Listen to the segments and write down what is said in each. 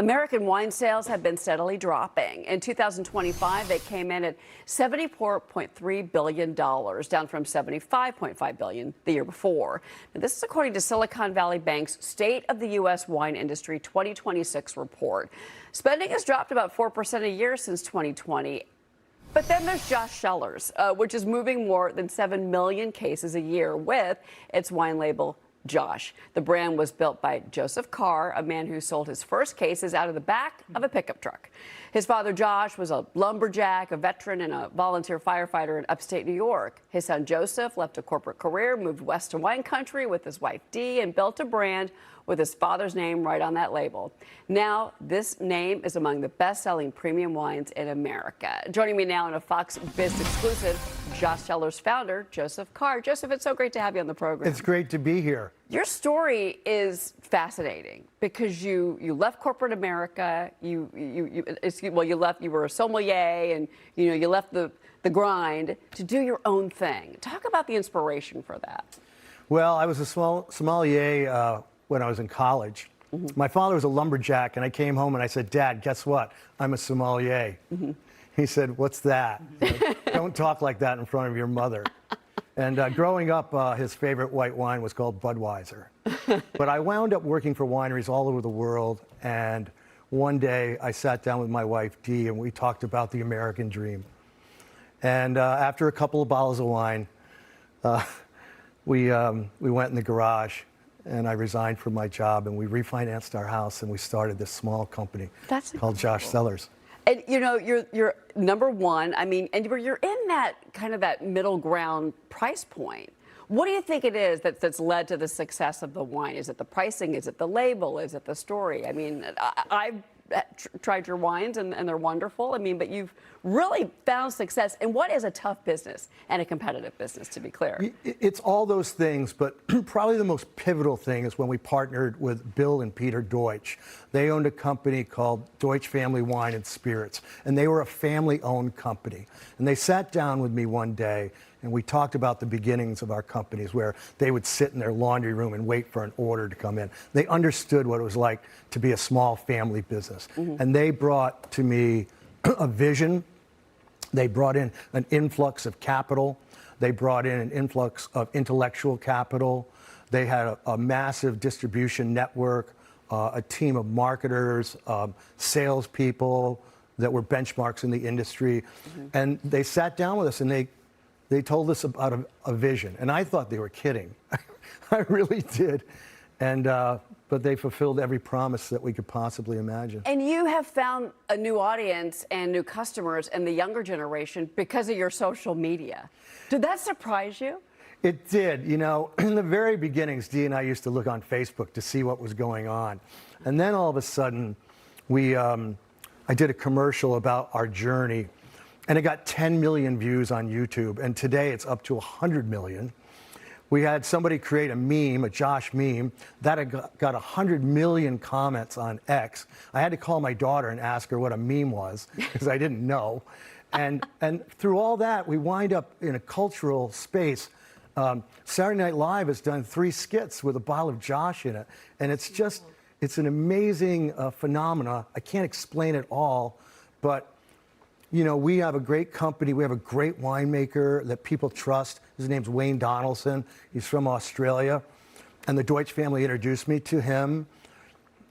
American wine sales have been steadily dropping. In 2025, they came in at $74.3 billion, down from $75.5 billion the year before. Now, this is according to Silicon Valley Bank's State of the U.S. Wine Industry 2026 report. Spending has dropped about 4% a year since 2020. But then there's Josh Cellars, which is moving more than 7 million cases a year with its wine label, Josh. The brand was built by Joseph Carr, a man who sold his first cases out of the back of a pickup truck. His father, Josh, was a lumberjack, a veteran, and a volunteer firefighter in upstate New York. His son, Joseph, left a corporate career, moved west to wine country with his wife, Dee, and built a brand with his father's name right on that label. Now, this name is among the best-selling premium wines in America. Joining me now in a Fox Biz exclusive, Josh Cellars founder, Joseph Carr. Joseph, it's so great to have you on the program. It's great to be here. Your story is fascinating because you left corporate America. You were a sommelier, and you left the grind to do your own thing. Talk about the inspiration for that. Well, I was a sommelier when I was in college. Mm-hmm. My father was a lumberjack, and I came home and I said, "Dad, guess what? I'm a sommelier." Mm-hmm. He said, "What's that? Don't talk like that in front of your mother." And growing up, his favorite white wine was called Budweiser. But I wound up working for wineries all over the world. And one day I sat down with my wife, Dee, and we talked about the American dream. And after a couple of bottles of wine, we went in the garage, and I resigned from my job, and we refinanced our house, and we started this small company called Josh Cellars. And you're number one. I mean, and you're in that kind of that middle ground price point. What do you think it is that's led to the success of the wine? Is it the pricing? Is it the label? Is it the story? I mean, I've tried your wines and they're wonderful. I mean, but you've really found success in what is a tough business and a competitive business, to be clear. It's all those things, but probably the most pivotal thing is when we partnered with Bill and Peter Deutsch. They owned a company called Deutsch Family Wine and Spirits, and they were a family-owned company. And they sat down with me one day, and we talked about the beginnings of our companies, where they would sit in their laundry room and wait for an order to come in. They understood what it was like to be a small family business. Mm-hmm. And they brought to me a vision. They brought in an influx of capital. They brought in an influx of intellectual capital. They had a massive distribution network, a team of marketers, salespeople that were benchmarks in the industry. Mm-hmm. And they sat down with us, and they told us about a vision. And I thought they were kidding. I really did. And but they fulfilled every promise that we could possibly imagine. And you have found a new audience and new customers in the younger generation because of your social media. Did that surprise you? It did. In the very beginnings, Dee and I used to look on Facebook to see what was going on. And then all of a sudden, I did a commercial about our journey, and it got 10 million views on YouTube. And today it's up to 100 million. We had somebody create a meme, a Josh meme, that got 100 million comments on X. I had to call my daughter and ask her what a meme was, because I didn't know. And through all that, we wind up in a cultural space. Saturday Night Live has done 3 skits with a bottle of Josh in it. And it's an amazing phenomena. I can't explain it all, but we have a great company. We have a great winemaker that people trust. His name's Wayne Donaldson. He's from Australia. And the Deutsch family introduced me to him.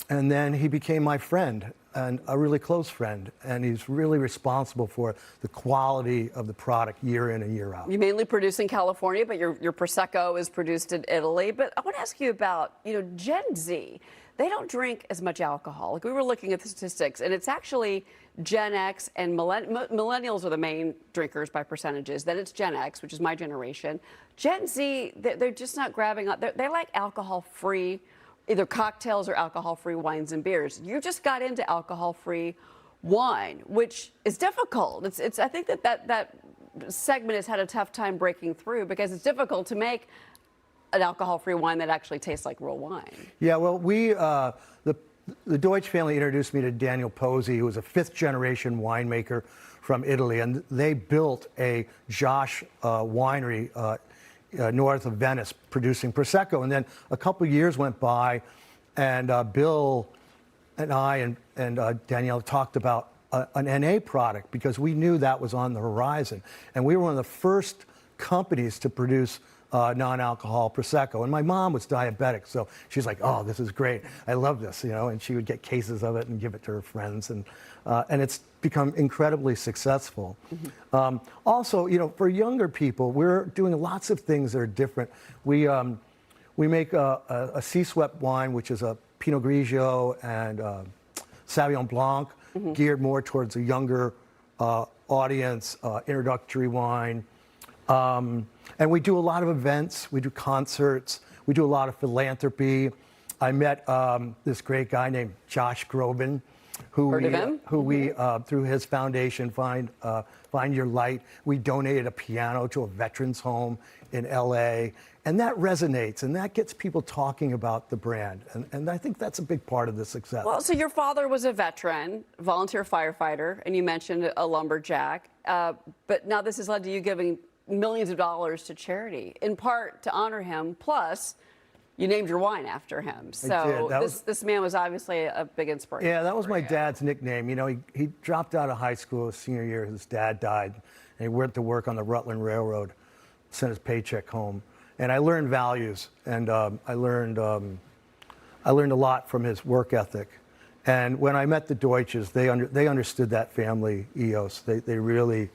And then he became my friend, and a really close friend. And he's really responsible for the quality of the product year in and year out. You mainly produce in California, but your Prosecco is produced in Italy. But I want to ask you about, Gen Z. They don't drink as much alcohol. Like, we were looking at the statistics, and it's actually Gen X and millennials are the main drinkers by percentages. Then it's Gen X, which is my generation. Gen Z, they're just not grabbing up. They like alcohol-free, either cocktails or alcohol-free wines and beers. You just got into alcohol-free wine, which is difficult. I think that segment has had a tough time breaking through because it's difficult to make an alcohol-free wine that actually tastes like real wine. Yeah, well, the Deutsch family introduced me to Daniel Pozzi, who was a 5th-generation winemaker from Italy, and they built a Josh winery north of Venice, producing Prosecco. And then a couple of years went by, and Bill and Danielle talked about an NA product because we knew that was on the horizon. And we were one of the first companies to produce non-alcohol Prosecco. And my mom was diabetic, so she's like, oh, this is great. I love this, you know, and she would get cases of it and give it to her friends. And it's become incredibly successful. Also, you know, for younger people, we're doing lots of things that are different. We make a sea-swept wine, which is a Pinot Grigio and Sauvignon Blanc, geared more towards a younger audience, introductory wine. And we do a lot of events, we do concerts, we do a lot of philanthropy. I met this great guy named Josh Groban, who we through his foundation, Find Your Light, we donated a piano to a veterans home in LA. And that resonates, and that gets people talking about the brand. And I think that's a big part of the success. Well, so your father was a veteran, volunteer firefighter, and you mentioned a lumberjack. But now this has led to you giving millions of dollars to charity, in part to honor him, plus you named your wine after him. So this man was obviously a big inspiration. Yeah, that was my dad's nickname. You know, he dropped out of high school his senior year. His dad died, and he went to work on the Rutland Railroad, sent his paycheck home. And I learned values, and I learned a lot from his work ethic. And when I met the Deutsches, they understood that family ethos. They really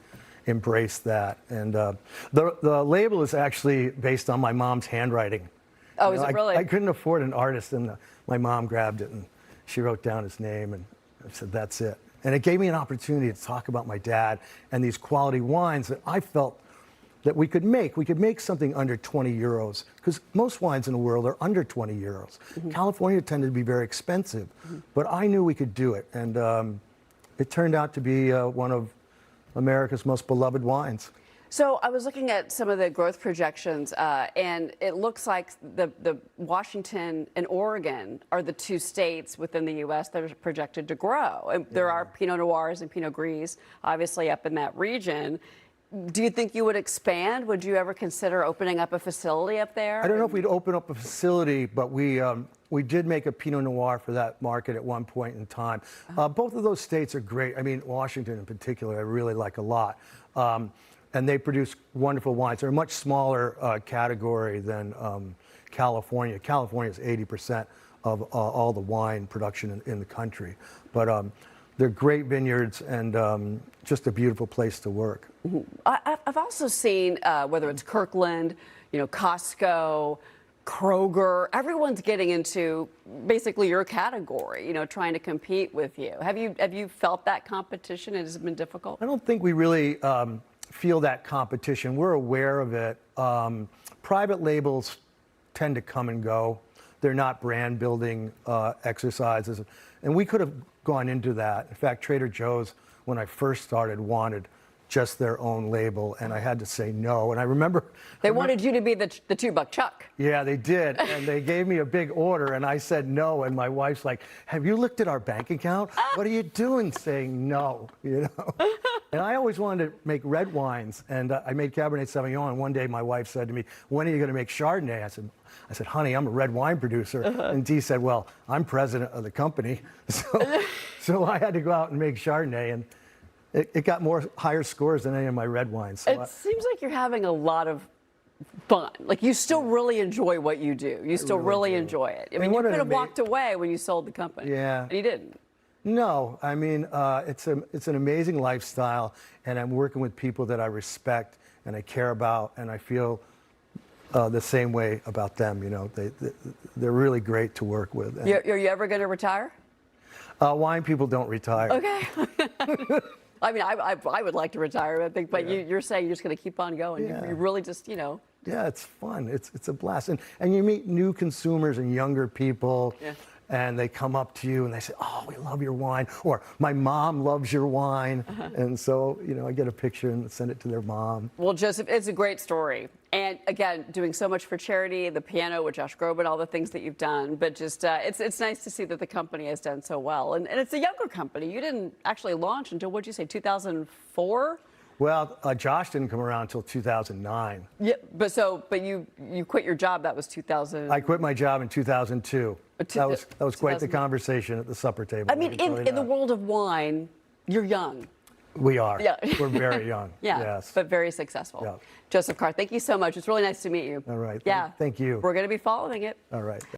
embraced that. And the label is actually based on my mom's handwriting. Oh, is it really? I couldn't afford an artist, and my mom grabbed it, and she wrote down his name, and I said, that's it. And it gave me an opportunity to talk about my dad and these quality wines that I felt that we could make. We could make something under 20 euros, because most wines in the world are under 20 euros. California tended to be very expensive, but I knew we could do it. And it turned out to be one of America's most beloved wines. So I was looking at some of the growth projections, and it looks like the Washington and Oregon are the two states within the U.S. that are projected to grow. And there are Pinot Noirs and Pinot Gris, obviously, up in that region. Do you think you would expand? Would you ever consider opening up a facility up there? I don't know if we'd open up a facility, but we did make a Pinot Noir for that market at one point in time. Both of those states are great. I mean, Washington in particular, I really like a lot. And they produce wonderful wines. They're a much smaller category than California. California is 80% of all the wine production in the country. But they're great vineyards and just a beautiful place to work. I've also seen, whether it's Kirkland, you know, Costco, Kroger, everyone's getting into basically your category, you know, trying to compete with you. Have you felt that competition? Has it been difficult? I don't think we really feel that competition. We're aware of it. Private labels tend to come and go. They're not brand building exercises. And we could have gone into that. In fact, Trader Joe's, when I first started, wanted just their own label, and I had to say no. And I remember they wanted you to be the $2 Chuck. Yeah, they did, and they gave me a big order, and I said no. And my wife's like, "Have you looked at our bank account? What are you doing, saying no?" You know. And I always wanted to make red wines, and I made Cabernet Sauvignon. And one day, my wife said to me, "When are you going to make Chardonnay?" I said, "Honey, I'm a red wine producer." And Dee said, "Well, I'm president of the company," so I had to go out and make Chardonnay, and it got higher scores than any of my red wines. So it seems like you're having a lot of fun. Like, you still really enjoy what you do. You still really enjoy it. I mean, you could have walked away when you sold the company. Yeah. And you didn't. No, I mean, it's an amazing lifestyle, and I'm working with people that I respect and I care about, and I feel the same way about them. You know, they're really great to work with. Are you ever going to retire? Wine people don't retire. Okay. I mean, I would like to retire, I think, but you're saying you're just going to keep on going. Yeah. You really just, you know. Yeah, it's fun. It's a blast. And you meet new consumers and younger people. Yeah. And they come up to you and they say, "Oh, we love your wine," or "My mom loves your wine." And so, you know, I get a picture and send it to their mom. Well, Joseph, it's a great story. And again, doing so much for charity, the piano with Josh Groban, all the things that you've done. But just, it's nice to see that the company has done so well. And it's a younger company. You didn't actually launch until, what'd you say, 2004? Well, Josh didn't come around until 2009. Yeah, but you quit your job. That was 2000. I quit my job in 2002. That was quite the 2000. conversation at the supper table. I mean, in the world of wine, you're young. We are. Yeah. We're very young. Yeah, Yes. but very successful. Yeah. Joseph Carr, thank you so much. It's really nice to meet you. All right. Yeah. Thank you. We're going to be following it. All right.